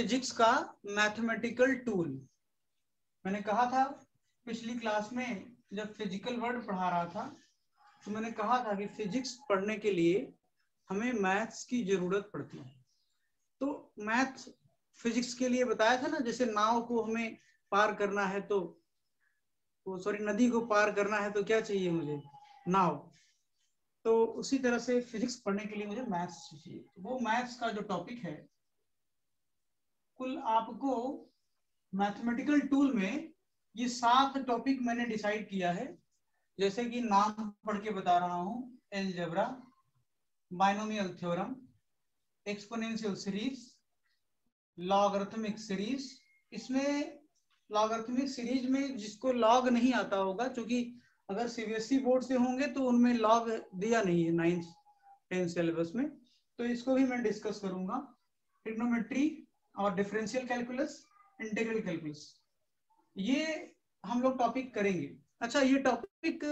Physics का mathematical tool. मैंने कहा था पिछली क्लास में जब फिजिकल वर्ड पढ़ा रहा था तो मैंने कहा था कि फिजिक्स पढ़ने के लिए हमें मैथ्स की जरूरत पड़ती है। तो मैथ फिजिक्स के लिए बताया था ना, जैसे नाव को हमें पार करना है तो नदी को पार करना है तो क्या चाहिए मुझे, नाव। तो उसी तरह से फिजिक्स पढ़ने के लिए मुझे मैथ्स चाहिए। वो मैथ्स का जो टॉपिक है, कुल आपको मैथमेटिकल टूल में ये 7 टॉपिक मैंने डिसाइड किया है। जैसे कि नाम पढ़ के बता रहा हूं, algebra, binomial theorem, exponential series, logarithmic series. इसमें लॉगरिथमिक सीरीज में जिसको लॉग नहीं आता होगा, क्योंकि अगर सीबीएसई बोर्ड से होंगे तो उनमें लॉग दिया नहीं है 9th 10th सिलेबस में, तो इसको भी मैं डिस्कस करूंगा। ट्रिग्नोमेट्री और डिफरेंशियल कैलकुलस, इंटीग्रल कैलकुलस, ये हम लोग टॉपिक करेंगे। अच्छा, ये टॉपिक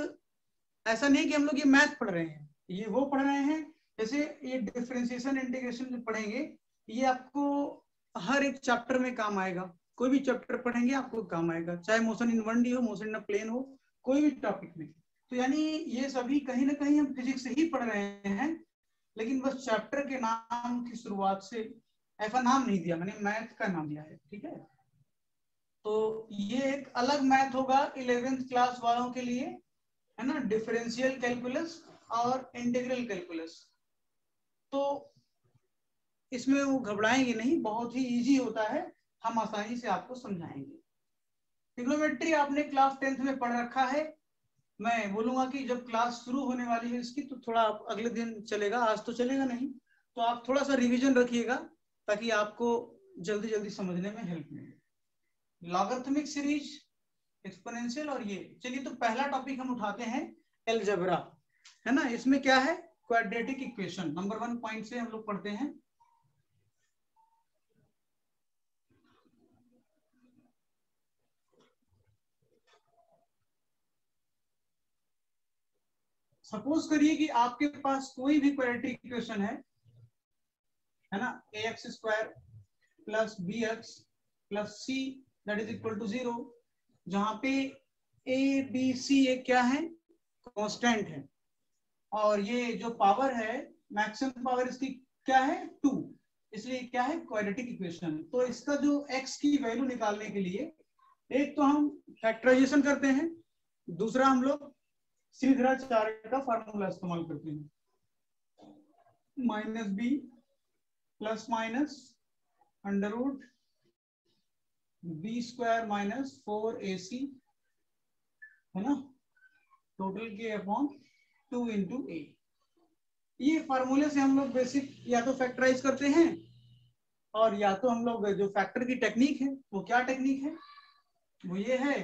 ऐसा नहीं कि हम लोग ये मैथ पढ़ रहे हैं, ये वो पढ़ रहे हैं। जैसे ये डिफरेंशिएशन इंटीग्रेशन जो पढ़ेंगे, ये आपको हर एक चैप्टर में काम आएगा। कोई भी चैप्टर पढ़ेंगे आपको काम आएगा, चाहे मोशन इन 1D हो, मोशन इन प्लेन हो, कोई भी टॉपिक में। तो यानी ये सभी कहीं ना कहीं हम फिजिक्स से ही पढ़ रहे हैं, लेकिन बस चैप्टर के नाम की शुरुआत से ऐसा नाम नहीं दिया मैंने, मैथ का नाम दिया है। ठीक है, तो ये एक अलग मैथ होगा 11th क्लास वालों के लिए, है ना, डिफरेंशियल कैलकुलस और इंटीग्रल कैलकुलस। तो इसमें वो घबराएंगे नहीं, बहुत ही इजी होता है, हम आसानी से आपको समझाएंगे। ट्रिग्नोमेट्री आपने क्लास 10th में पढ़ रखा है। मैं बोलूंगा कि जब क्लास शुरू होने वाली है इसकी तो थोड़ा अगले दिन चलेगा, आज तो चलेगा नहीं, तो आप थोड़ा सा रिवीजन रखिएगा ताकि आपको जल्दी जल्दी समझने में हेल्प मिले। लॉगरिथमिक सीरीज, एक्सपोनेंशियल और ये। चलिए, तो पहला टॉपिक हम उठाते हैं अलजेब्रा, है ना। इसमें क्या है, क्वाड्रेटिक इक्वेशन। नंबर 1 पॉइंट से हम लोग पढ़ते हैं। सपोज करिए कि आपके पास कोई भी क्वाड्रेटिक इक्वेशन है ना, ax² plus bx plus c that is equal to 0, जहां पे a b c एक क्या है, कांस्टेंट है, और ये जो पावर है, मैक्सिमम पावर इसकी क्या है, 2, इसलिए क्या है, क्वाड्रेटिक इक्वेशन। तो इसका जो x की वैल्यू निकालने के लिए एक तो हम फैक्टराइजेशन करते हैं, दूसरा हम लोग श्रीधराचार्य का फार्मूला इस्तेमाल करते हैं, -b plus minus under root b² minus 4ac, है ना, टोटल के अपॉन 2 इंटू a। ये फार्मूले से हम लोग बेसिक या तो फैक्टराइज करते हैं, और या तो हम लोग जो फैक्टर की टेक्निक है, वो क्या टेक्निक है, वो ये है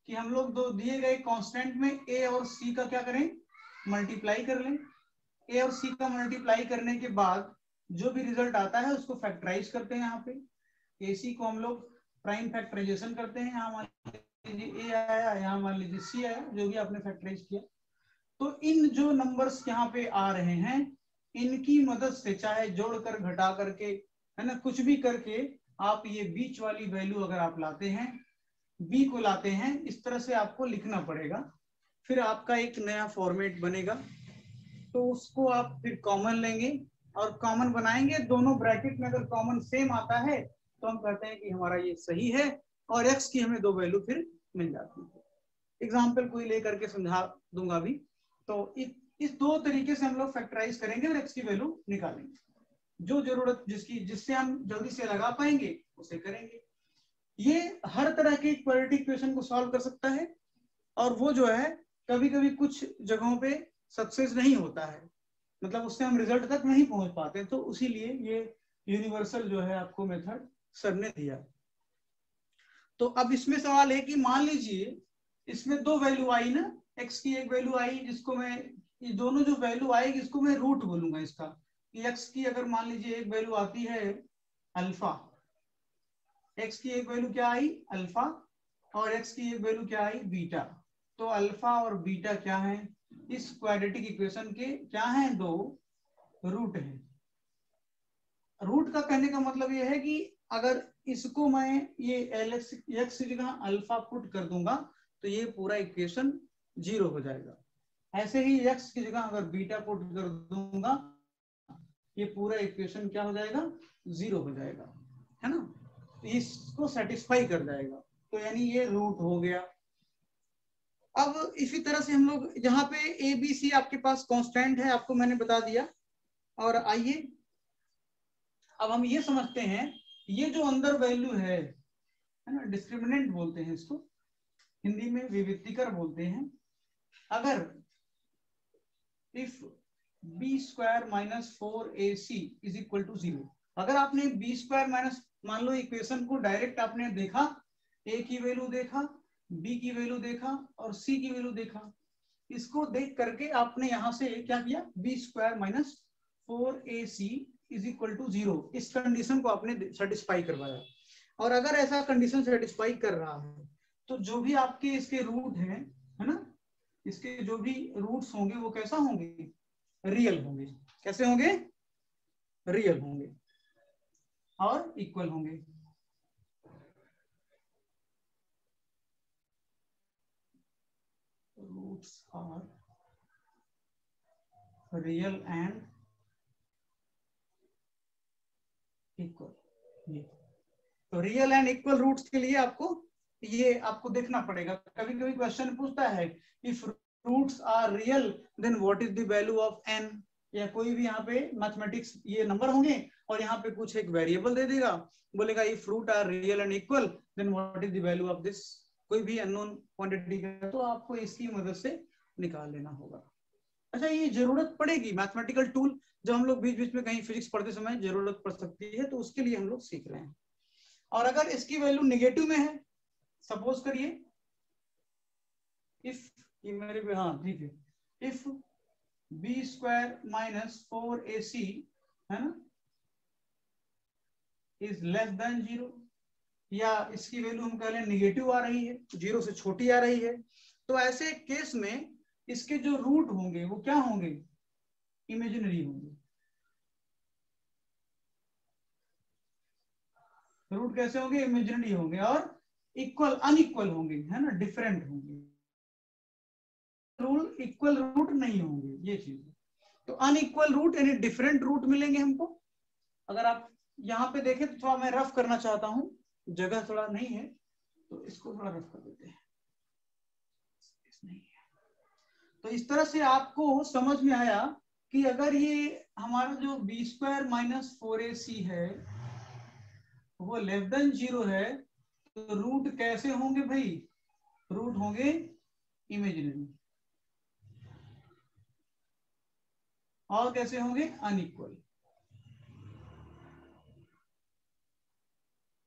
कि हम लोग दो दिए गए कांस्टेंट में a और c का क्या करें, मल्टीप्लाई कर लें। a और c का मल्टीप्लाई करने के बाद जो भी रिजल्ट आता है उसको फैक्टराइज करते हैं। यहाँ पे ac को हम लोग प्राइम फैक्टराइजेशन करते हैं, यहाँ मान लीजिए a आया, यहाँ मान लीजिए c आया, जो भी आपने फैक्टराइज किया। तो इन जो नंबर्स यहाँ पे आ रहे हैं, इनकी मदद से चाहे जोड़कर, घटा करके, है ना, कुछ भी करके आप ये बीच वाली वैल्यू अगर आप लाते हैं, b को लाते हैं, इस तरह से आपको लिखना पड़ेगा। फिर आपका एक नया फॉर्मेट बनेगा, तो उसको आप फिर कॉमन लेंगे और कॉमन बनाएंगे। दोनों ब्रैकेट में अगर कॉमन सेम आता है तो हम कहते हैं कि हमारा ये सही है, और x की हमें 2 वैल्यू फिर मिल जाती है। एग्जाम्पल कोई लेकर के समझा दूंगा भी। तो इस 2 तरीके से हम लोग फैक्टराइज करेंगे और x की वैल्यू निकालेंगे। जो जरूरत जिससे हम जल्दी से लगा पाएंगे उसे करेंगे। ये हर तरह के क्वाड्रेटिक इक्वेशन को सॉल्व कर सकता है, और वो जो है कभी कभी कुछ जगहों पे सक्सेस नहीं होता है, मतलब उससे हम रिजल्ट तक नहीं पहुंच पाते, तो उसीलिए ये यूनिवर्सल जो है आपको मेथड सर ने दिया। तो अब इसमें सवाल है कि मान लीजिए इसमें 2 वैल्यू आई ना, x की एक वैल्यू आई, जिसको मैं, ये दोनों जो वैल्यू आएगी इसको मैं रूट बोलूंगा इसका, कि x की अगर मान लीजिए एक वैल्यू आती है अल्फा, x की एक वैल्यू क्या आई, अल्फा, और x की एक वैल्यू क्या आई, बीटा। तो अल्फा और बीटा क्या है, इस क्वाड्रेटिक इक्वेशन के क्या है, 2 रूट है। रूट का कहने का मतलब यह है कि अगर इसको मैं ये एलेक्स एक्स की जगह अल्फा पुट कर दूंगा तो ये पूरा इक्वेशन 0 हो जाएगा। ऐसे ही एक्स की जगह अगर बीटा पुट कर दूंगा ये पूरा इक्वेशन क्या हो जाएगा, 0 हो जाएगा, है ना। इसको सेटिस्फाई कर जाएगा, तो यानी ये रूट हो गया। अब इसी तरह से हम लोग यहाँ पे ए बी सी आपके पास कांस्टेंट है, आपको मैंने बता दिया। और आइए अब हम ये समझते हैं, ये जो अंदर वैल्यू है ना, डिस्क्रिमिनेंट बोलते हैं इसको, हिंदी में विविक्तिकर बोलते हैं। अगर if B square minus 4ac is equal to 0, अगर आपने बी स्क्वायर माइनस, मान लो इक्वेशन को डायरेक्ट आपने देखा, a की वैल्यू देखा, b की वैल्यू देखा और c की वैल्यू देखा, इसको देख करके आपने यहां से क्या किया, B square minus 4ac is equal to 0, इस कंडीशन को आपने सेटिस्फाई करवाया। और अगर ऐसा कंडीशन सेटिस्फाई कर रहा है तो जो भी आपके इसके रूट है ना, इसके जो भी रूट्स होंगे वो कैसा होंगे, रियल होंगे। कैसे होंगे, रियल होंगे और इक्वल होंगे। Roots are real and equal. ये तो रियल एंड इक्वल रूट्स के लिए आपको ये आपको देखना पड़ेगा। कभी कभी क्वेश्चन पूछता है if roots are real then what is the value of n, या कोई भी यहाँ पे मैथमेटिक्स ये नंबर होंगे और यहाँ पे कुछ एक वेरिएबल दे देगा, बोलेगा if root are real and equal then what is the value of this, कोई भी अननोन क्वांटिटी का, तो आपको इसकी मदद से निकाल लेना होगा। अच्छा, ये जरूरत पड़ेगी मैथमेटिकल टूल, जब हम लोग बीच बीच में कहीं फिजिक्स पढ़ते समय जरूरत पड़ सकती है, तो उसके लिए हम लोग सीख रहे हैं। और अगर इसकी वैल्यू निगेटिव में है, सपोज करिए इफ ये मेरे पे, हाँ ठीक है, if B square minus 4ac है ना इज लेस देन 0, या इसकी वैल्यू हम कह लें निगेटिव आ रही है, 0 से छोटी आ रही है, तो ऐसे केस में इसके जो रूट होंगे वो क्या होंगे, इमेजिनरी होंगे। रूट कैसे होंगे, इमेजिनरी होंगे और इक्वल अनइक्वल होंगे, है ना, डिफरेंट होंगे। रूल इक्वल रूट नहीं होंगे, ये चीज। तो अनइक्वल रूट यानी डिफरेंट रूट मिलेंगे हमको। अगर आप यहाँ पे देखें तो थोड़ा मैं रफ करना चाहता हूँ, जगह थोड़ा नहीं है तो इसको थोड़ा रफ कर देते हैं। नहीं है तो इस तरह से आपको समझ में आया कि अगर ये हमारा जो बी स्क्वायर माइनस 4ac है वो लेस देन 0 है, तो रूट कैसे होंगे भाई, रूट होंगे इमेजिनरी। और कैसे होंगे, अनइक्वल।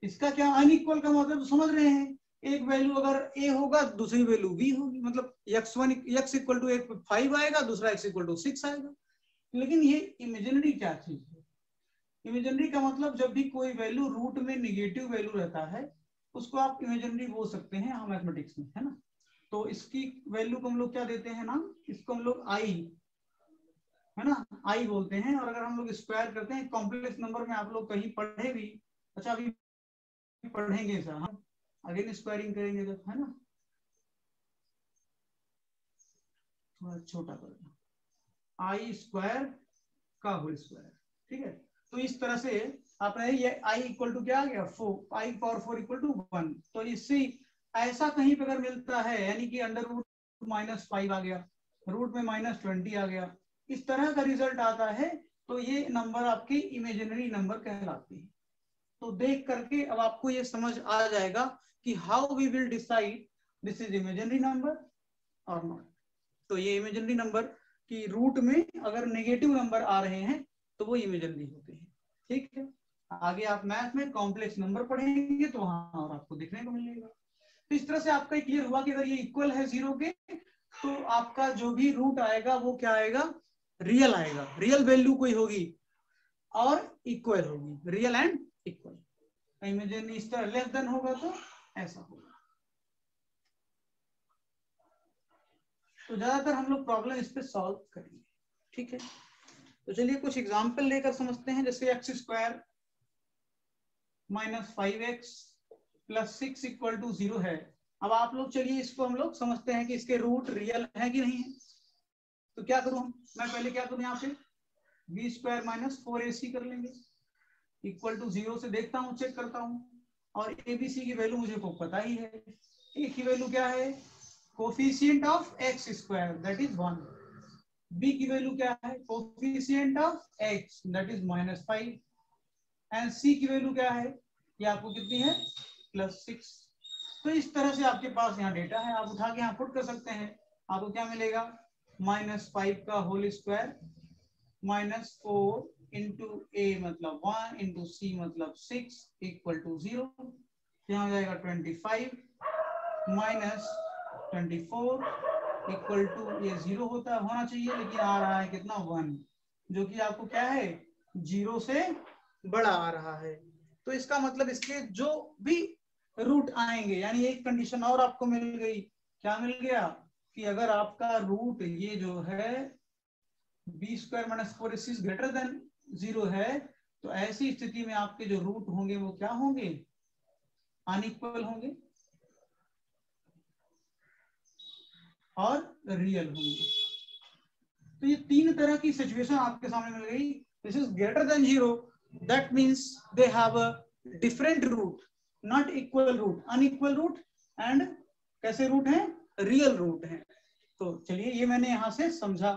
इसका क्या अनइक्वल का मतलब समझ रहे हैं, एक वैल्यू अगर a होगा दूसरी वैल्यू b होगी, मतलब x इक्वल टू 5 आएगा, दूसरा x इक्वल टू 6 आएगा। लेकिन ये इमेजिनरी क्या चीज है, इमेजिनरी का मतलब जब भी कोई वैल्यू रूट में निगेटिव वैल्यू रहता है उसको आप इमेजिनरी बोल सकते हैं हम मैथमेटिक्स में, है ना। तो इसकी वैल्यू को हम लोग क्या देते हैं नाम, इसको हम लोग आई, है ना, आई बोलते हैं। और अगर हम लोग स्क्वायर करते हैं कॉम्प्लेक्स नंबर में, आप लोग कहीं पढ़े भी, अच्छा अभी पढ़ेंगे सर, हम अगेन स्क्वायरिंग करेंगे तो, है ना, थोड़ा छोटा करना, आई स्क्वायर का होल स्क्वायर, ठीक है। तो इस तरह से आपने ये आई इक्वल टू क्या आ गया, 4, आई पावर 4 इक्वल टू 1। तो इससे ऐसा कहीं पर अगर मिलता है, यानी कि अंडर रूट -5 आ गया, रूट में -20 आ गया, इस तरह का रिजल्ट आता है, तो ये नंबर आपकी इमेजिनरी नंबर कहलाती है। तो देख करके अब आपको ये समझ आ जाएगा कि how we will decide this is imaginary number और नॉट। तो ये इमेजिनरी नंबर की रूट में अगर नेगेटिव नंबर आ रहे हैं तो वो इमेजिनरी होते हैं, ठीक है। आगे आप मैथ में कॉम्प्लेक्स नंबर पढ़ेंगे तो वहां और आपको देखने को मिलेगा। तो इस तरह से आपका क्लियर हुआ कि अगर ये इक्वल है 0 के, तो आपका जो भी रूट आएगा वो क्या आएगा, रियल आएगा, रियल वैल्यू कोई होगी और इक्वल होगी, रियल एंड इक्वल। इमेजिनरी इस तरह लेस देन होगा तो ऐसा होगा। तो ज्यादातर हम लोग प्रॉब्लम इस पे सॉल्व करेंगे, ठीक है। तो चलिए कुछ एग्जांपल लेकर समझते हैं, जैसे X square minus 5x plus 6 equal to 0 है। अब आप लोग चलिए इसको हम लोग समझते हैं कि इसके रूट रियल है कि नहीं है। तो क्या करूं मैं पहले क्या करूं, यहाँ पे बी स्क्वायर माइनस 4ac कर लेंगे इक्वल टू 0 से देखता हूं, चेक करता हूं। और एबीसी की वैल्यू मुझे को पता ही है। ए की वैल्यू क्या है, coefficient of x square that is 1। B की वैल्यू क्या है, coefficient of x that is -5। And C की वैल्यू क्या है, ये आपको कितनी है, +6। तो इस तरह से आपके पास यहाँ डेटा है, आप उठा के यहाँ पुट कर सकते हैं। आपको क्या मिलेगा, -5 का होल स्क्वायर -4 इंटू ए मतलब 1 इंटू सी मतलब 6 इक्वल टू 0। यहाँ हो जाएगा 25 माइनस 24 इक्वल टू, ये 0 होना चाहिए लेकिन आ रहा है कितना, 1, जो कि आपको क्या है 0 से बड़ा आ रहा है। तो इसका मतलब इसके जो भी रूट आएंगे, यानी एक कंडीशन और आपको मिल गई। क्या मिल गया कि अगर आपका रूट ये जो है B square minus 4ac greater than 0 है, तो ऐसी स्थिति में आपके जो रूट होंगे वो क्या होंगे, अनइक्वल होंगे और रियल होंगे। तो ये तीन तरह की सिचुएशन आपके सामने मिल गई। This is greater than 0, that means they have a different root, not equal root, unequal root. And कैसे रूट हैं, रियल रूट हैं। तो चलिए ये मैंने यहां से समझा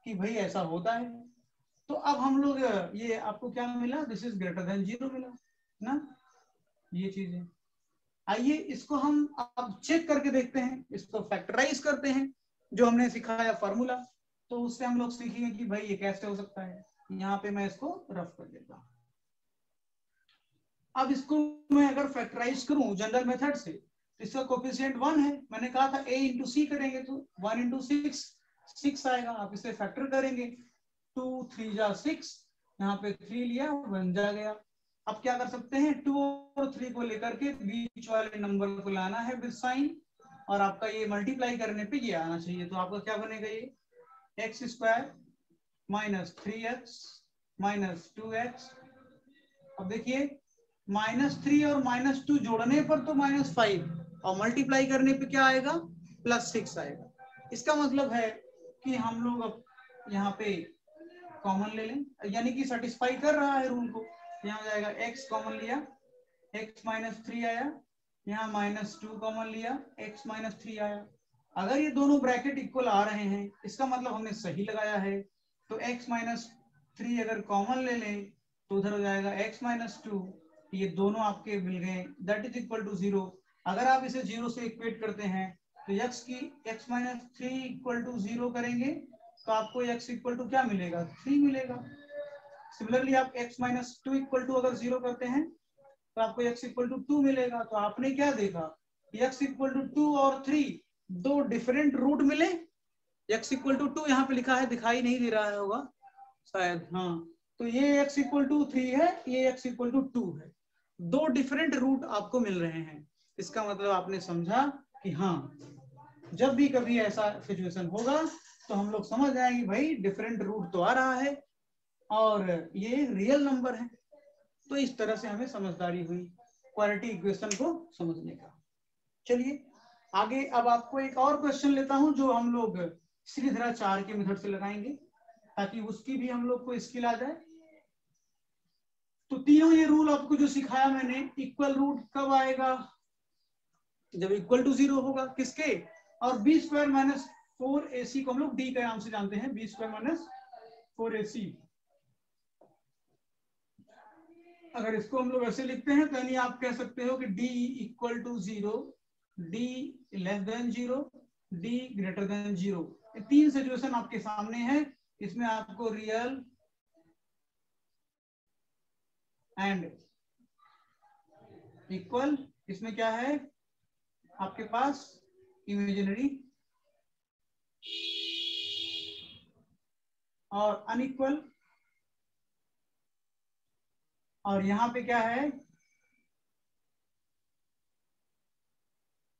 कि भाई ऐसा होता है। तो अब हम लोग, ये आपको क्या मिला, दिस इज ग्रेटर देन 0 मिला ना, ये चीज है। आइए इसको हम अब चेक करके देखते हैं, इसको फैक्टराइज करते हैं, जो हमने सिखाया फॉर्मूला। तो उससे हम लोग सीखेंगे कि भाई ये कैसे हो सकता है। यहाँ पे मैं इसको रफ कर देता हूं। अब इसको मैं अगर फैक्टराइज करूं जनरल मेथड से, तो इसका कोफिशिएंट 1 है। मैंने कहा था a इंटू सी करेंगे तो 1 इंटू 6 आएगा। आप इसे फैक्टर करेंगे, 2 3 जा 6, यहाँ पे 3 लिया 1 जा गया। अब क्या कर सकते हैं, 2 और 3 को लेकर के बीच वाले नंबर को लाना है विद साइन, और आपका ये मल्टीप्लाई करने पे ये आना चाहिए। तो आपका क्या बनेगा, ये x square minus 3x minus 2x। अब देखिए -3 और -2 जोड़ने पर तो -5, और मल्टीप्लाई करने पे क्या आएगा, +6 आएगा। इसका मतलब है कि हम लोग अब यहाँ पे कॉमन ले लें, यानी कि सेटिस्फाई कर रहा है रूल को। यहाँ हो जाएगा x कॉमन लिया, x -3 आया, यहाँ -2 कॉमन लिया, x -3 आया। अगर ये दोनों ब्रैकेट इक्वल आ रहे हैं, इसका मतलब हमने सही लगाया है। तो x -3 अगर कॉमन ले लें तो उधर हो जाएगा x -2, ये दोनों आपके मिल गए, दैट इज इक्वल टू 0। अगर आप इसे 0 से इक्वेट करते हैं तो x -3 इक्वल टू 0 करेंगे तो आपको x इक्वल टू क्या मिलेगा, 3 मिलेगा। सिमिलरली आप x -2 इक्वल टू अगर 0 करते हैं तो आपको x इक्वल टू 2 मिलेगा। तो आपने क्या देखा, x इक्वल टू 2 और 3 दो डिफरेंट रूट मिले। x इक्वल टू 2 यहाँ पे लिखा है, दिखाई नहीं दे रहा होगा शायद, हाँ। तो ये x इक्वल टू 3 है, ये x इक्वल टू 2 है। दो डिफरेंट रूट आपको मिल रहे हैं। इसका मतलब आपने समझा कि हाँ, जब भी कभी ऐसा सिचुएशन होगा तो हम लोग समझ जाएंगे भाई डिफरेंट रूट तो आ रहा है और ये रियल नंबर है। तो इस तरह से हमें समझदारी हुई क्वाड्रेटिक इक्वेशन को समझने का। चलिए आगे, अब आपको एक और क्वेश्चन लेता हूं जो हम लोग श्रीधराचार्य के मेथड से लगाएंगे, ताकि उसकी भी हम लोग को स्किल आ जाए। तो तीनों ये रूल आपको जो सिखाया मैंने, इक्वल रूट कब आएगा, जब इक्वल टू 0 होगा, किसके, और बी स्क्वायर माइनस 4ac को हम लोग डी के नाम से जानते हैं, बी स्क्वायर माइनस 4ac। अगर इसको हम लोग ऐसे लिखते हैं तो यानी आप कह सकते हो कि d equal to 0, d less than 0, d greater than 0। ये तीन सिचुएशन आपके सामने है। इसमें आपको रियल एंड इक्वल, इसमें क्या है आपके पास, इमेजिनरी और अनइक्वल, और यहां पे क्या है,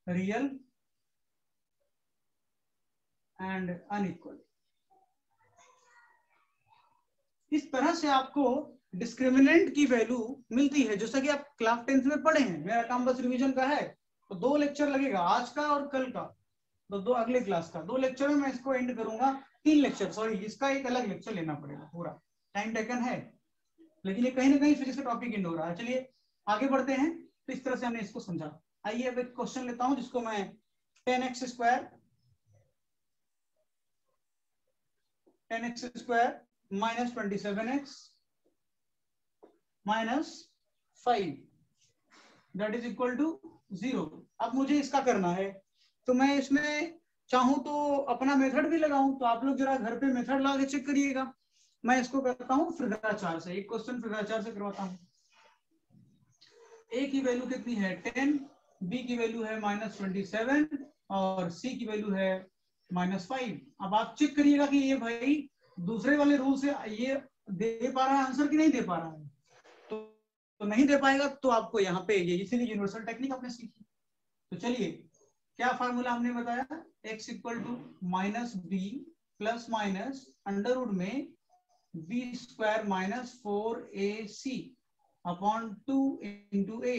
रियल एंड अनइक्वल। इस तरह से आपको डिस्क्रिमिनेंट की वैल्यू मिलती है, जैसा कि आप क्लास 10th में पढ़े हैं। मेरा काम बस रिवीजन का है, तो 2 लेक्चर लगेगा, आज का और कल का, तो 2 अगले क्लास का। 2 लेक्चर में मैं इसको एंड करूंगा, 3 लेक्चर, सॉरी इसका एक अलग लेक्चर लेना पड़ेगा, पूरा टाइम टेकन है, लेकिन ये कहीं ना कहीं फिजिक्स का टॉपिक एंड हो रहा है। चलिए आगे बढ़ते हैं। तो इस तरह से हमने इसको समझा। आइए अब एक क्वेश्चन लेता हूं जिसको मैं 10x square minus 27x minus 5 that is equal to 0। अब मुझे इसका करना है, तो मैं इसमें चाहूं तो अपना मेथड भी लगाऊं, तो आप लोग जरा घर पे मेथड लगा के चेक करिएगा। मैं इसको करता हूं फिगराचार से, एक क्वेश्चन फिगराचार से करवाता हूं। ए की वैल्यू कितनी है 10, बी की वैल्यू है -27 और सी की वैल्यू है -5। अब आप चेक करिएगा कि ये भाई दूसरे वाले रूल से ये दे पा रहा है आंसर कि नहीं दे पा रहा है। तो नहीं दे पाएगा तो आपको यहाँ पे ये इसीलिए यूनिवर्सल टेक्निक आपने सीखी। तो चलिए क्या फार्मूला हमने बताया, x equal to -b plus minus under root में b square minus 4ac upon 2 into a।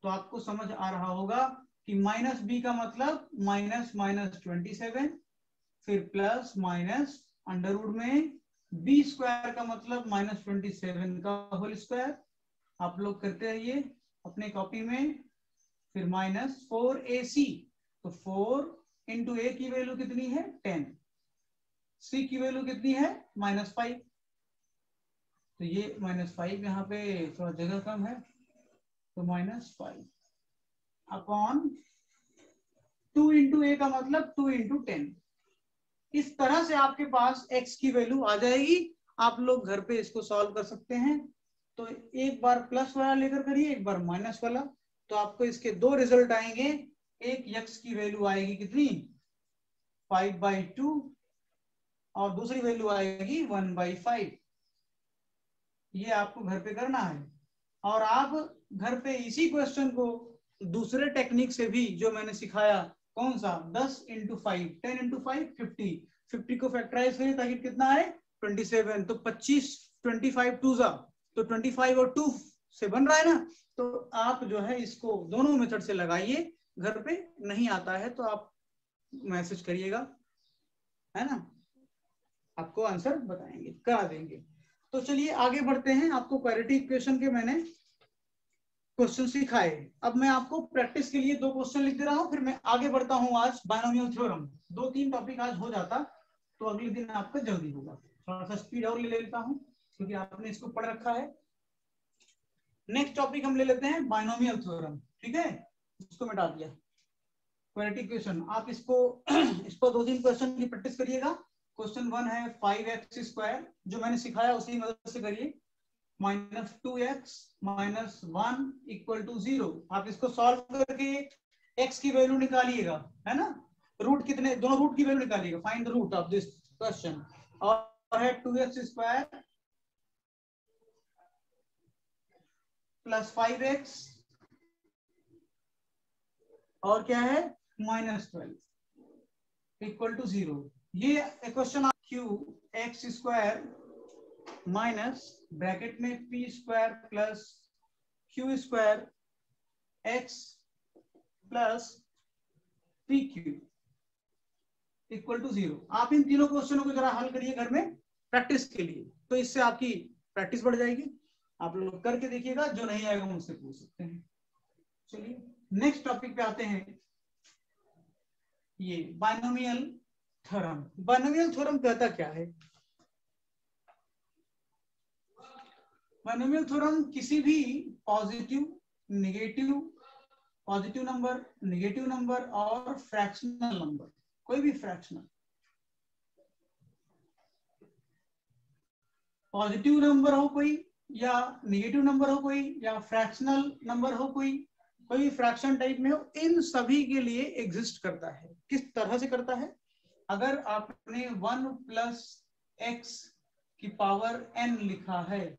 तो आपको समझ आ रहा होगा कि माइनस b का मतलब -27, फिर प्लस माइनस अंडर रूट में b स्क्वायर का मतलब -27 का होल स्क्वायर। आप लोग करते रहिए अपने कॉपी में, फिर -4ac, तो 4 इंटू a की वैल्यू कितनी है 10, c की वैल्यू कितनी है -5, तो ये -5 यहाँ पे थोड़ा जगह कम है, तो -5 अपॉन 2 इंटू a का मतलब 2 इंटू 10। इस तरह से आपके पास x की वैल्यू आ जाएगी। आप लोग घर पे इसको सॉल्व कर सकते हैं। तो एक बार प्लस वाला लेकर करिए, एक बार माइनस वाला, तो आपको इसके 2 रिजल्ट आएंगे। एक x की वैल्यू आएगी कितनी 5/2 और दूसरी वैल्यू आएगी 1/5। ये आपको घर पे करना है, और आप घर पे इसी क्वेश्चन को दूसरे टेक्निक से भी जो मैंने सिखाया, कौन सा 10 इंटू 5, 10 इंटू 5 50 को फैक्टराइज करिए ताकि कितना आए 27, तो 25 25 2 जा, तो 25 और 2 से बन रहा है ना। तो आप जो है इसको दोनों मेथड से लगाइए, घर पे नहीं आता है तो आप मैसेज करिएगा, है ना, आपको आंसर बताएंगे, करा देंगे। तो चलिए आगे बढ़ते हैं। आपको क्वाड्रेटिक इक्वेशन के मैंने क्वेश्चन सिखाए, अब मैं आपको प्रैक्टिस के लिए 2 क्वेश्चन लिख दे रहा हूं, फिर मैं आगे बढ़ता हूं। आज बायनोमियल थ्योरम, 2-3 टॉपिक आज हो जाता तो अगले दिन आपका जल्दी होगा। थोड़ा सा स्पीड और ले लेता हूं क्योंकि आपने इसको पढ़ रखा है। नेक्स्ट टॉपिक हम ले लेते हैं बायनोमियल थ्योरम, ठीक है, इसको मिटा दिया। क्वाड्रेटिक इक्वेशन आप इसको 2-3 क्वेश्चन की प्रैक्टिस करिएगा। क्वेश्चन 1 है 5x स्क्वायर, जो मैंने सिखाया उसी मदद से करिए, -2x माइनस 1 इक्वल टू 0। आप इसको सॉल्व करके x की वैल्यू निकालिएगा, है ना, रूट कितने, दोनों रूट की वैल्यू निकालिएगा, find the root of this question. और है 2x स्क्वायर प्लस 5x और क्या है -12 इक्वल टू 0। ये question q x square minus bracket में p square plus q square x plus p q equal to 0। आप इन तीनों क्वेश्चनों को जरा हल करिए घर में प्रैक्टिस के लिए, तो इससे आपकी प्रैक्टिस बढ़ जाएगी। आप लोग करके देखिएगा, जो नहीं आएगा मुझसे पूछ सकते हैं। चलिए नेक्स्ट टॉपिक पे आते हैं, ये बायनोमियल थ्योरम। बायनोमियल थ्योरम कहता क्या है? बायनोमियल थ्योरम किसी भी पॉजिटिव नेगेटिव नंबर और फ्रैक्शनल नंबर, कोई भी फ्रैक्शनल पॉजिटिव नंबर हो कोई, या नेगेटिव नंबर हो कोई, या फ्रैक्शनल नंबर हो कोई भी फ्रैक्शन टाइप में हो, इन सभी के लिए एग्जिस्ट करता है। किस तरह से करता है? अगर आपने 1 प्लस एक्स की पावर n लिखा है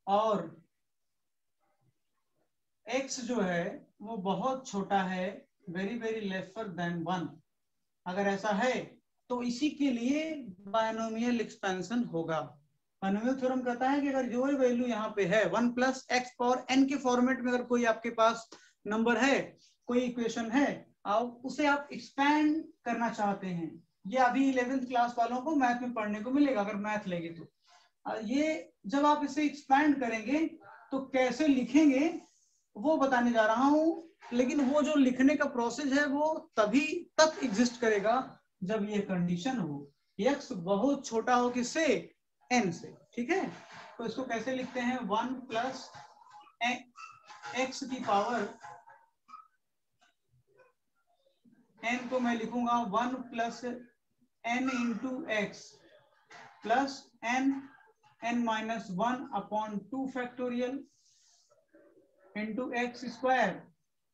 और x जो है वो बहुत छोटा है, वेरी लेसर देन 1, अगर ऐसा है तो इसी के लिए बायनोमियल एक्सपेंशन होगा। बायनोमियल थ्योरम कहता है कि अगर जो वैल्यू यहाँ पे है 1 प्लस एक्स पावर एन के फॉर्मेट में अगर कोई आपके पास नंबर है, कोई इक्वेशन है, उसे आप एक्सपैंड करना चाहते हैं, ये अभी 11th क्लास वालों को मैथ में पढ़ने को मिलेगा अगर मैथ लेंगे तो। ये जब आप इसे एक्सपैंड करेंगे तो कैसे लिखेंगे वो बताने जा रहा हूं, लेकिन वो जो लिखने का प्रोसेस है वो तभी तक एग्जिस्ट करेगा जब ये कंडीशन हो x बहुत छोटा हो किससे, n से। ठीक है, तो इसको कैसे लिखते हैं, 1 प्लस एक्स की पावर n को मैं लिखूंगा 1 plus n into x plus n minus 1 upon 2 factorial into x square,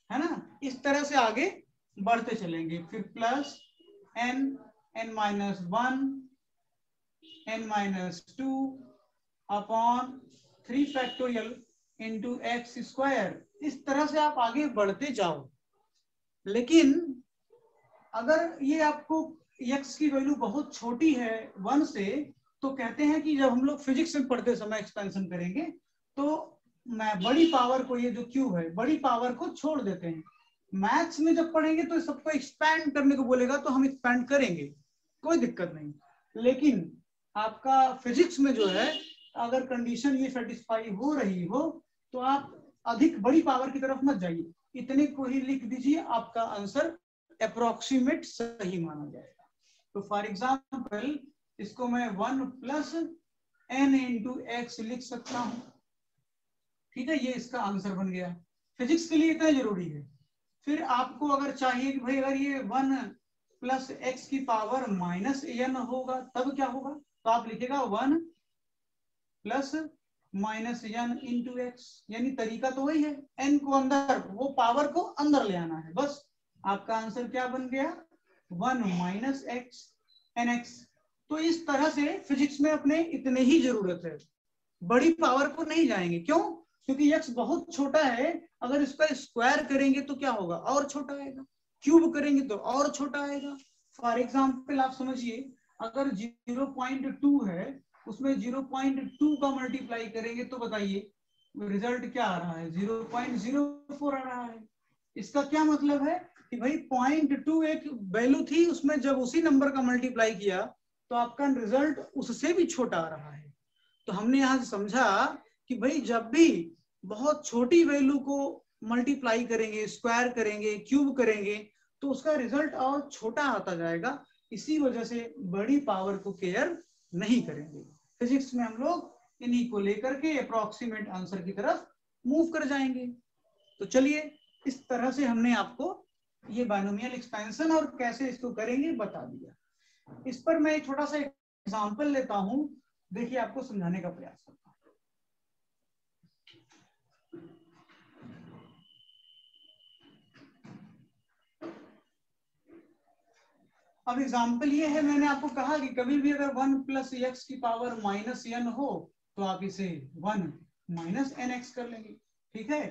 है ना। इस तरह से आगे बढ़ते चलेंगे, फिर plus n minus 1 n minus 2 upon 3 factorial into x square. इस तरह से आप आगे बढ़ते जाओ। लेकिन अगर ये आपको x की वैल्यू बहुत छोटी है 1 से, तो कहते हैं कि जब हम लोग फिजिक्स में पढ़ते समय एक्सपेंशन करेंगे तो मैं बड़ी पावर को, ये जो q है, बड़ी पावर को छोड़ देते हैं। मैथ्स में जब पढ़ेंगे तो सबको एक्सपैंड करने को बोलेगा तो हम एक्सपैंड करेंगे, कोई दिक्कत नहीं। लेकिन आपका फिजिक्स में जो है, अगर कंडीशन ये सेटिस्फाई हो रही हो तो आप अधिक बड़ी पावर की तरफ मत जाइए, इतने को ही लिख दीजिए, आपका आंसर अप्रोक्सीमेट सही माना जाएगा। तो फॉर एग्जाम्पल इसको मैं 1 प्लस n इंटू एक्स लिख सकता हूं। ठीक है, ये इसका आंसर बन गया। फिजिक्स के लिए इतना जरूरी है। फिर आपको अगर चाहिए कि भाई अगर ये 1 प्लस एक्स की पावर माइनस n होगा तब क्या होगा, तो आप लिखेगा 1 plus minus n into x, यानी तरीका तो वही है, n को अंदर, वो पावर को अंदर ले आना है, बस। आपका आंसर क्या बन गया, 1 माइनस एक्स एन एक्स। तो इस तरह से फिजिक्स में अपने इतने ही जरूरत है, बड़ी पावर को नहीं जाएंगे। क्यों, क्योंकि x बहुत छोटा है, अगर इसका स्क्वायर करेंगे तो क्या होगा, और छोटा आएगा, क्यूब करेंगे तो और छोटा आएगा। फॉर एग्जाम्पल आप समझिए, अगर 0.2 है, उसमें 0.2 का मल्टीप्लाई करेंगे तो बताइए रिजल्ट क्या आ रहा है, 0.04 आ रहा है। इसका क्या मतलब है कि भाई 0.2 एक वैल्यू थी, उसमें जब उसी नंबर का मल्टीप्लाई किया तो आपका रिजल्ट उससे भी छोटा आ रहा है। तो हमने यहां से समझा कि भाई जब भी बहुत छोटी वैल्यू को मल्टीप्लाई करेंगे, स्क्वायर करेंगे, क्यूब करेंगे, तो उसका रिजल्ट और छोटा आता जाएगा। इसी वजह से बड़ी पावर को केयर नहीं करेंगे। फिजिक्स में हम लोग इन्हीं को लेकर के अप्रोक्सीमेट आंसर की तरफ मूव कर जाएंगे। तो चलिए, इस तरह से हमने आपको ये बायनोमियल एक्सपेंशन और कैसे इसको करेंगे बता दिया। इस पर मैं एक छोटा सा एग्जांपल लेता हूं, देखिए आपको समझाने का प्रयास करता हूं। अब एग्जांपल ये है, मैंने आपको कहा कि कभी भी अगर 1 प्लस एक्स की पावर माइनस n हो तो आप इसे 1 माइनस एन एक्स कर लेंगे। ठीक है,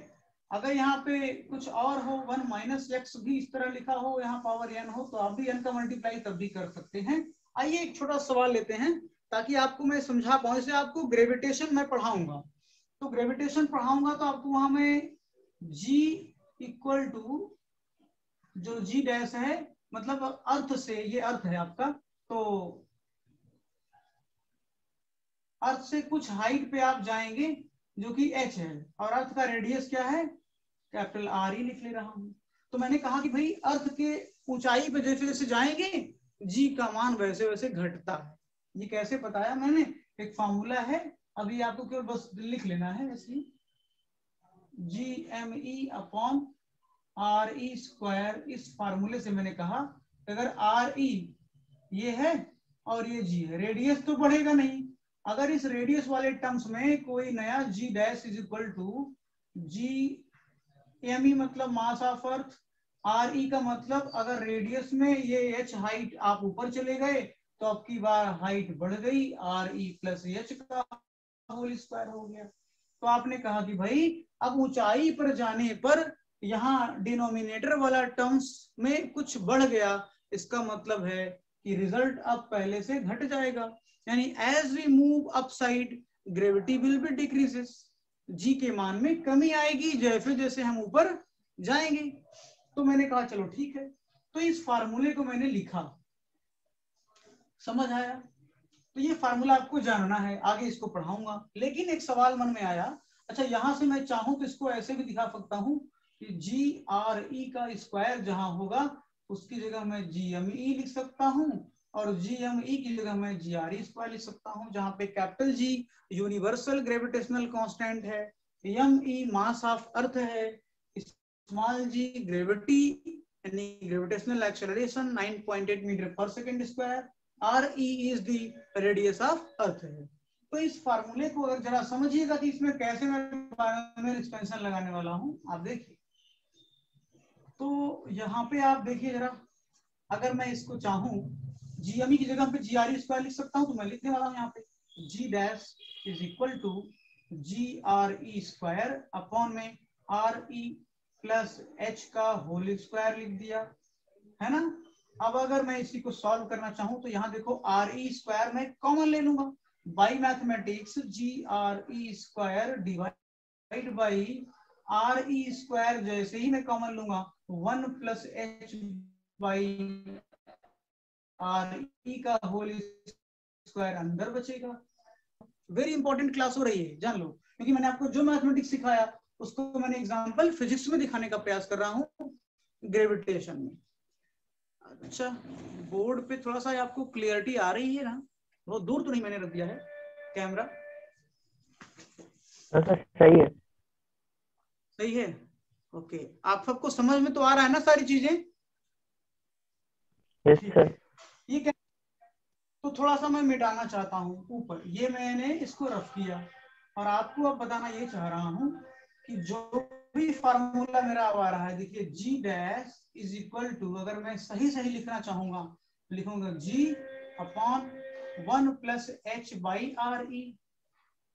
अगर यहाँ पे कुछ और हो, 1 माइनस एक्स भी इस तरह लिखा हो, यहाँ पावर n हो, तो आप भी n का मल्टीप्लाई तब भी कर सकते हैं। आइए एक छोटा सवाल लेते हैं ताकि आपको मैं समझा पाऊं। जैसे आपको ग्रेविटेशन मैं पढ़ाऊंगा, तो ग्रेविटेशन पढ़ाऊंगा तो आपको वहां में g इक्वल टू जो g डैश है, मतलब अर्थ से, ये अर्थ है आपका, तो अर्थ से कुछ हाइट पे आप जाएंगे जो कि h है, और अर्थ का रेडियस क्या है, कैपिटल R ही लिख ले रहा हूं। तो मैंने कहा कि भाई अर्थ के ऊंचाई पे जैसे जैसे जाएंगे g का मान वैसे वैसे घटता है। ये कैसे बताया मैंने, एक फॉर्मूला है, अभी आपको केवल बस लिख लेना है ऐसे, GME अपॉन RE स्क्वायर। इस फार्मूले से मैंने कहा अगर RE ये है और ये g है, रेडियस तो बढ़ेगा नहीं, अगर इस रेडियस वाले टर्म्स में कोई नया g dash is equal to GME मतलब मास ऑफ अर्थ, RE का मतलब अगर रेडियस में ये h हाइट आप ऊपर चले गए तो आपकी बार हाइट बढ़ गई, RE प्लस h का होल स्क्वायर हो गया। तो आपने कहा कि भाई अब ऊंचाई पर जाने पर यहाँ डिनोमिनेटर वाला टर्म्स में कुछ बढ़ गया, इसका मतलब है कि रिजल्ट अब पहले से घट जाएगा, यानी as we move up side gravity will be decreases, g के मान में कमी आएगी जैसे जैसे हम ऊपर जाएंगे। तो मैंने कहा चलो ठीक है, तो इस फार्मूले को मैंने लिखा, समझ आया? तो ये फार्मूला आपको जानना है, आगे इसको पढ़ाऊंगा। लेकिन एक सवाल मन में आया, अच्छा यहां से मैं चाहूं तो इसको ऐसे भी दिखा सकता हूं कि जी आर ई का स्क्वायर जहां होगा उसकी जगह मैं जी एम ई लिख सकता हूं, और जी एम ई की जगह मैं जी आर ई स्क्वायर लिख सकता हूं, जहां पे capital G universal gravitational constant है, M E mass of earth है, स्मॉल जी ग्रेविटी यानी gravitational acceleration 9.8 metre per second square, R E is the radius of earth है। तो इस फार्मूले को अगर जरा समझिएगा कि इसमें कैसे मैं बायोनोमियल एक्सपेंशन लगाने वाला हूं, आप देखिए। तो यहाँ पे आप देखिए जरा, अगर मैं इसको चाहूं जीएमई की जगह पे जी आर ई स्क्वायर लिख सकता हूं, तो मैं लिखने वाला हूं यहाँ पे g dash is equal to g R E square upon में आर ई प्लस एच का होल स्क्वायर लिख दिया, है ना। अब अगर मैं इसी को सॉल्व करना चाहूं तो यहाँ देखो आर ई स्क्वायर में कॉमन ले लूंगा, by mathematics G R E square divide by R E square, जैसे ही मैं कॉमन लूंगा 1 plus H by R E का होल स्क्वायर अंदर बचेगा। वेरी इंपॉर्टेंट क्लास हो रही है, जान लो, क्योंकि मैंने आपको जो मैथमेटिक्स सिखाया उसको मैंने एग्जांपल फिजिक्स में दिखाने का प्रयास कर रहा हूं ग्रेविटेशन में। अच्छा, बोर्ड पे थोड़ा सा आपको क्लियरिटी आ रही है ना? बहुत दूर तो नहीं मैंने रख दिया है कैमरा? सही है, सही है, ओके। आप सबको समझ में तो आ रहा है ना सारी चीजें? Yes sir. ये क्या, तो थोड़ा सा मैं मिटाना चाहता हूँ ऊपर, ये मैंने इसको रफ किया, और आपको अब बताना ये चाह रहा हूँ कि जो भी फार्मूला मेरा आ रहा है, देखिए g dash is equal to, अगर मैं सही सही लिखना चाहूंगा लिखूंगा g upon 1 plus H by R E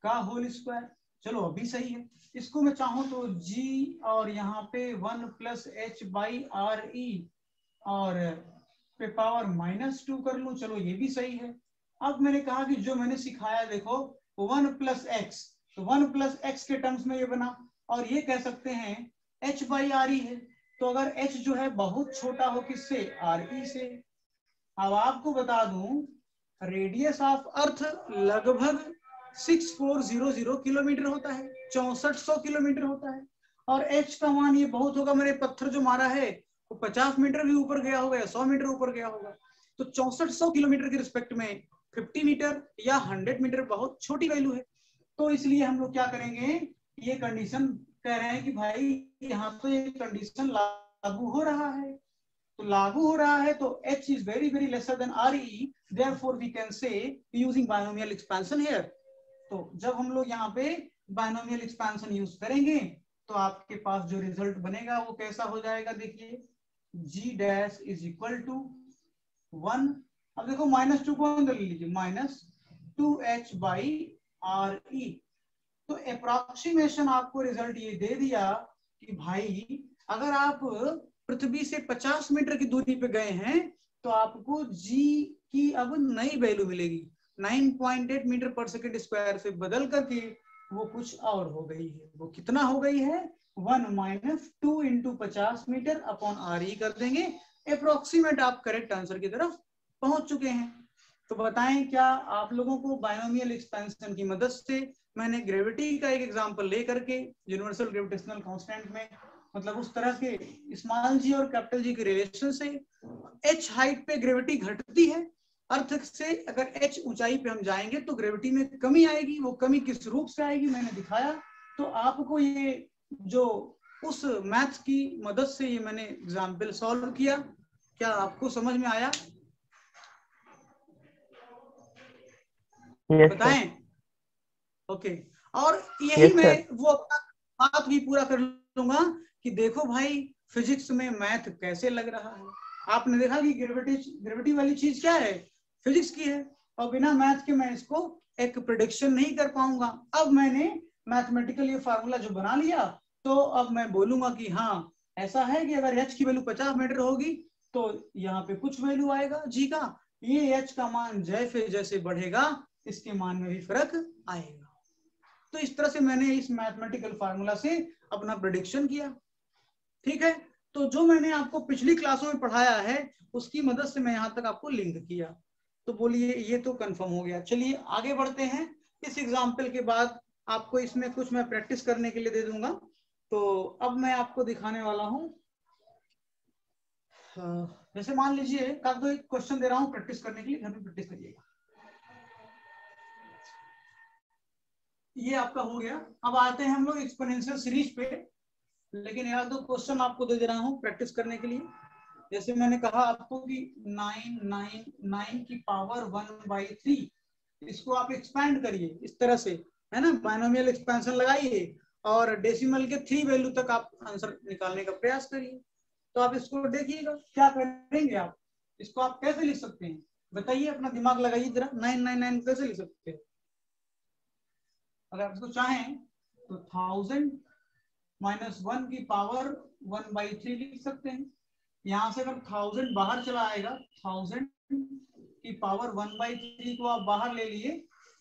का होल स्क्वायर। चलो अभी सही है। इसको मैं चाहूं तो जी और यहाँ पे 1 प्लस एच बाई आर ई और पे पावर -2 कर लूं, चलो ये भी सही है। अब मैंने कहा कि जो मैंने सिखाया देखो 1 प्लस एक्स, तो 1 प्लस एक्स के टर्म्स में ये बना, और ये कह सकते हैं h बाई आर ई है। तो अगर h जो है बहुत छोटा हो किससे, आर ई से। अब आपको बता दूं रेडियस ऑफ अर्थ लगभग 6400 किलोमीटर होता है, 6400 किलोमीटर होता है, और h का मान ये बहुत होगा, मैंने पत्थर जो मारा है वो 50 मीटर भी ऊपर गया होगा या 100 मीटर ऊपर गया होगा। तो 6400 किलोमीटर के रिस्पेक्ट में 50 मीटर या 100 मीटर बहुत छोटी वैल्यू है। तो इसलिए हम लोग क्या करेंगे, ये कंडीशन कह रहे हैं कि भाई यहाँ तो ये कंडीशन लागू हो रहा है, तो लागू हो रहा है तो h is very very lesser than re, therefore we can say using binomial expansion here। तो जब हम लोग यहाँ पे बायनोमियल एक्सपेंशन यूज करेंगे तो आपके पास जो रिजल्ट बनेगा वो कैसा हो जाएगा, देखिए g dash is equal to 1, अब देखो -2 को अंदर ले लीजिए, -2h बाई आर ई। तो अप्रोक्सीमेशन आपको रिजल्ट ये दे दिया कि भाई अगर आप पृथ्वी से 50 मीटर की दूरी पे गए हैं तो आपको g की अब नई वैल्यू मिलेगी, 9.8 मीटर पर सेकंड स्क्वायर से बदल करके वो कुछ और हो गई है। वो कितना हो गई है, 1 minus 2 into 50 metre upon R E कर देंगे। अप्रोक्सीमेट आप करेक्ट आंसर की तरफ पहुंच चुके हैं। तो बताएं क्या आप लोगों को बायनोमियल एक्सपेंशन की मदद से मैंने ग्रेविटी का एक एग्जांपल लेकर के यूनिवर्सल ग्रेविटेशनल कांस्टेंट में, मतलब उस तरह के स्मॉल जी और कैपिटल जी के रिलेशन से h हाइट पे ग्रेविटी घटती है अर्थ से, अगर h ऊंचाई पे हम जाएंगे तो ग्रेविटी में कमी आएगी। वो कमी किस रूप से आएगी मैंने दिखाया। तो आपको ये जो उस मैथ की मदद से ये मैंने एग्जाम्पल सॉल्व किया, क्या आपको समझ में आया? बताएं। ओके, और यही मैं वो अपना बात भी पूरा कर लूंगा कि देखो भाई फिजिक्स में मैथ कैसे लग रहा है। आपने देखा कि ग्रेविटी वाली चीज क्या है, फिजिक्स की है, और बिना मैथ के मैं इसको एक प्रेडिक्शन नहीं कर पाऊंगा। अब मैंने मैथमेटिकल ये फार्मूला जो बना लिया, तो अब मैं बोलूंगा कि हाँ ऐसा है कि अगर h की वैल्यू 50 मीटर होगी तो यहाँ पे कुछ वैल्यू आएगा g का, ये h का मान जैसे जैसे बढ़ेगा इसके मान में भी फर्क आएगा। तो इस तरह से मैंने इस मैथमेटिकल फार्मूला से अपना प्रेडिक्शन किया। ठीक है, तो जो मैंने आपको पिछली क्लासों में पढ़ाया है उसकी मदद से मैं यहाँ तक आपको लिंक किया। तो बोलिए ये तो कंफर्म हो गया। चलिए आगे बढ़ते हैं। इस एग्जाम्पल के बाद आपको इसमें कुछ मैं प्रैक्टिस करने के लिए दे दूंगा। तो अब मैं आपको दिखाने वाला हूं, जैसे मान लीजिए आपको एक क्वेश्चन दे रहा हूं प्रैक्टिस करने के लिए, घर में प्रैक्टिस करिएगा। ये आपका हो गया। अब आते हैं हम लोग एक्सपोनेंशियल सीरीज पे, लेकिन यार दो क्वेश्चन आपको दे रहा हूं प्रैक्टिस करने के लिए। जैसे मैंने कहा आपको कि 999 की पावर 1/3, इसको आप एक्सपैंड करिए इस तरह से, है ना, बाइनोमियल एक्सपेंशन लगाइए और डेसिमल के 3 वैल्यू तक आप आंसर निकालने का प्रयास करिए। तो आप इसको देखिएगा क्या करेंगे आप, इसको आप कैसे लिख सकते हैं बताइए, अपना दिमाग लगाइए जरा। 999 कैसे लिख सकते हैं? अगर आप इसको चाहें तो 1000 - 1 की पावर 1/3 लिख सकते हैं। यहां से अगर 1000 बाहर चला आएगा, 1000 की पावर 1/3 को आप बाहर ले लिए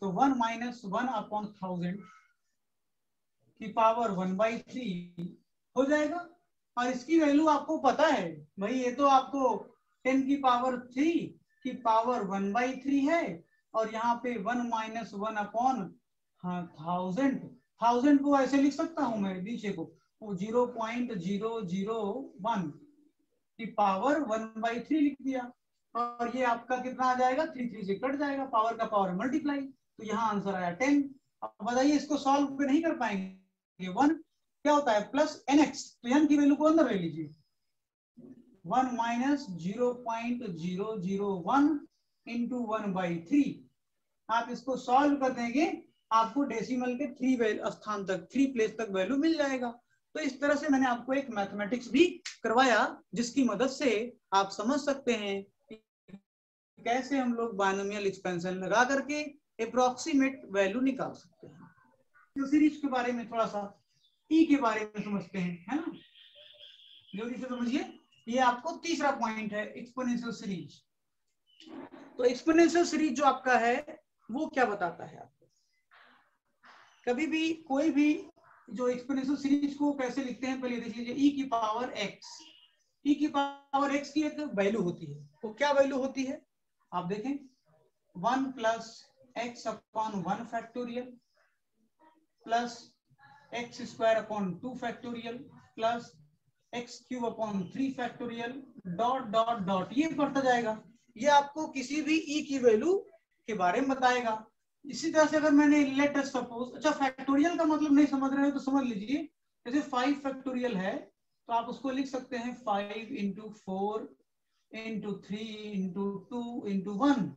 तो 1 - 1/1000 की पावर 1/3 हो जाएगा। और इसकी वैल्यू आपको पता है भाई, ये तो आपको 10 की पावर 3 की पावर 1/3 है, और यहाँ पे 1 - 1/1000 को ऐसे लिख सकता हूं मैं नीचे को 0.0001 की पावर 1/3 लिख दिया, और ये आपका कितना आ जाएगा, 3 से कट जाएगा, पावर का पावर मल्टीप्लाई, तो यहाँ आंसर आया 10। अब बताइए इसको सॉल्व नहीं कर पाएंगे, 1 क्या होता है प्लस nx, तो n की वैल्यू को अंदर ले लीजिए, 1 - 0.001 इंटू 1/3। आप इसको सॉल्व कर देंगे, आपको डेसिमल के 3 स्थान तक, 3 प्लेस तक वैल्यू मिल जाएगा। तो इस तरह से मैंने आपको एक मैथमेटिक्स भी करवाया, जिसकी मदद से आप समझ सकते हैं कैसे हम लोग बाइनोमियल एक्सपेंशन लगा करके अप्रोक्सीमेट वैल्यू निकाल सकते हैं। तो सीरीज के बारे में थोड़ा सा ई के बारे में समझते हैं, है ना, जल्दी से समझिए। ये आपको तीसरा पॉइंट है एक्सपोनेंशियल सीरीज। तो एक्सपोनेंशियल सीरीज जो आपका है वो क्या बताता है आपको, कभी भी कोई भी जो एक्सपोनेंशियल सीरीज को कैसे लिखते हैं पहले देख लीजिए। ई की पावर एक्स, ई की पावर एक्स की एक वैल्यू होती है, वो क्या वैल्यू होती है आप देखें, 1 + x/1 factorial plus x² 2 factorial plus x³ 3 factorial dot dot dot, ये बढ़ता जाएगा। ये आपको किसी भी ई की वैल्यू के बारे में बताएगा। इसी तरह से अगर मैंने लेट अस सपोज, अच्छा फैक्टोरियल का मतलब नहीं समझ रहे हो तो समझ लीजिए, जैसे 5 फैक्टोरियल है तो आप उसको लिख सकते हैं 5 × 4 × 3 × 2 × 1,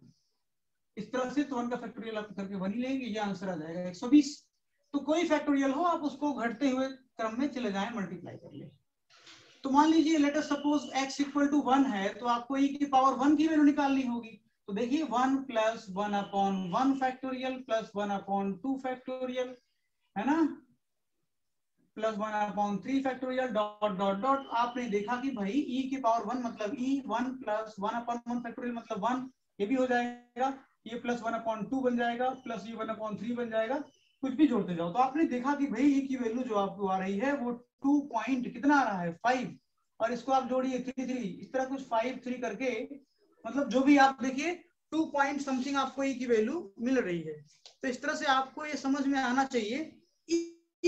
इस तरह से। तो 1 का फैक्टोरियल आप करके 1 ही लेंगे, ये आंसर आ जाएगा 120। तो कोई फैक्टोरियल हो आप उसको घटते हुए क्रम में चले जाएं, मल्टीप्लाई कर ले। तो मान लीजिए लेट अस सपोज x = 1 है, तो आपको e की पावर 1 की वैल्यू निकालनी होगी। तो देखिए 1 + 1/1 फैक्टोरियल प्लस 1/2 फैक्टोरियल, है ना, plus 1/3 factorial dot dot dot. आपने देखा कि भाई e की पावर 1 मतलब e, 1 + 1/1 फैक्टोरियल मतलब 1, ये भी हो जाएगा, ये प्लस 1/2 बन जाएगा, प्लस ये 1/3 बन जाएगा, कुछ भी जोड़ते जाओ। तो आपने देखा कि भाई e की वैल्यू जो आपको आ रही है वो 2 पॉइंट कितना आ रहा है 5, और इसको आप जोड़िए 3 इस तरह कुछ 5 3 करके, मतलब जो भी आप देखिए 2 पॉइंट समथिंग आपको e की वैल्यू मिल रही है। तो इस तरह से आपको ये समझ में आना चाहिए e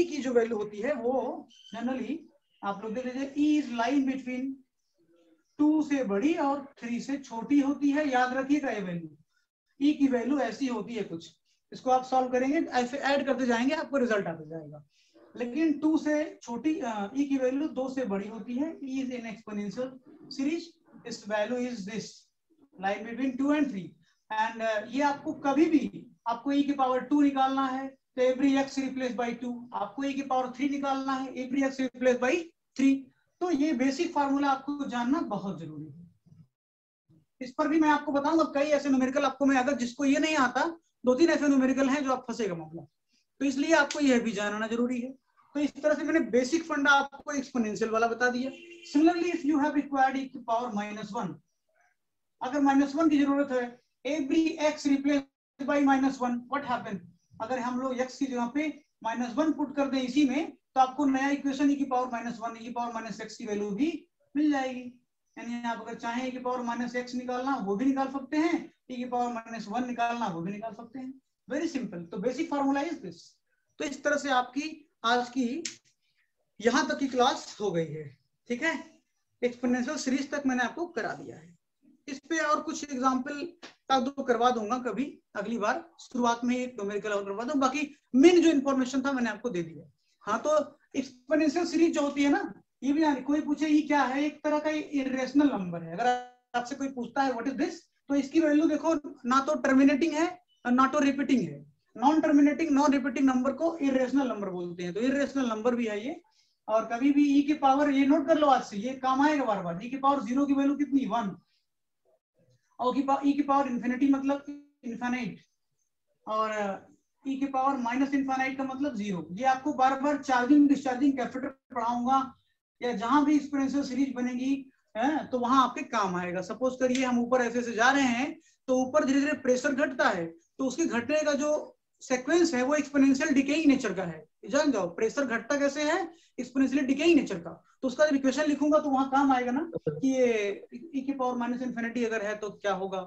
की जो वैल्यू होती है वो जनरली आप लोग देख लीजिए, e इज लाइन बिटवीन 2 से बड़ी और 3 से छोटी होती है। याद रखिएगा ये वैल्यू, e की वैल्यू ऐसी होती है कुछ, इसको आप सॉल्व करेंगे ऐसे ऐड करते जाएंगे, आपको रिजल्ट आता जाएगा। लेकिन 2 से छोटी e की वैल्यू 2 से बड़ी होती है। e is in exponential series, इस value is this line between 2 and 3, and ये आपको कभी भी आपको e की पावर 2 निकालना है तो एवरी x रिप्लेस बाय 2, आपको e की पावर 3 निकालना है एवरी x रिप्लेस बाय 3। तो ये बेसिक फार्मूला आपको जानना बहुत जरूरी है। इस पर भी मैं आपको बताऊंगा कई ऐसे न्यूमेरिकल आपको मैं, अगर जिसको ये नहीं आता 2-3 ऐसे न्यूमेरिकल हैं जो आप फंसेगा मामला, तो इसलिए आपको यह भी जानना जरूरी है। तो इस तरह से मैंने बेसिक फंडा आपको एक्सपोनेंशियल वाला बता दिया। Similarly if you have required e की पावर -1, अगर -1 की जरूरत है, every x replace by -1, what happen? अगर हम लोग x की जगह पे -1 पुट कर दें इसी में, तो आपको नया इक्वेशन e की पावर -1 e की पावर -x की वैल्यू भी मिल जाएगी। यानी आप अगर चाहें e की पावर -x निकालना वो भी निकाल सकते हैं, e की पावर -1 निकालना वो भी निकाल सकते हैं। Very simple. तो बेसिक फार्मूला इज दिस। तो इस तरह से आपकी आज की यहां तक की क्लास हो गई है। ठीक है, एक्सपोनेंशियल सीरीज तक मैंने आपको करा दिया है। इस पे और कुछ एग्जांपल का दो करवा दूंगा कभी अगली बार, शुरुआत में एक न्यूमेरिकल और करवा दूंगा, बाकी मेन जो इन्फॉर्मेशन था मैंने आपको दे दिया। हाँ, तो एक्सपोनेंशियल सीरीज जो होती है ना, ये भी कोई पूछे ये क्या है, एक तरह का इरेशनल नंबर है। अगर आपसे कोई पूछता है व्हाट इज दिस, तो इसकी वैल्यू देखो, ना तो टर्मिनेटिंग है ना तो रिपीटिंग है। Non terminating non repeating number को इरेशनल नंबर बोलते हैं। तो इरेशनल नंबर भी है ये। और कभी भी e की पावर, ये नोट कर लो आज से, ये काम आएगा बार बार, e की पावर 0 की वैल्यू कितनी, 1, और e की पावर इंफिनिटी मतलब इनफाइनाइट, और e की पावर माइनस इनफाइनाइट का मतलब 0। ये आपको बार बार चार्जिंग डिस्चार्जिंग कैपेसिटर पढ़ाऊंगा, या जहां भी एक्सपोनेंशियल सीरीज बनेगी है तो वहां आपके काम आएगा। सपोज करिए हम ऊपर ऐसे से जा रहे हैं, तो ऊपर धीरे धीरे प्रेशर घटता है, तो उसके घटने का जो सीक्वेंस है वो एक्सपोनेंशियल डिकेइंग नेचर का है। जान जाओ प्रेशर घटता कैसे है, एक्सपोनेंशियल डिकेइंग नेचर का। तो उसका जब इक्वेशन लिखूंगा तो वहां काम आएगा ना कि ये e की पावर माइनस इनफिनिटी अगर है तो क्या होगा,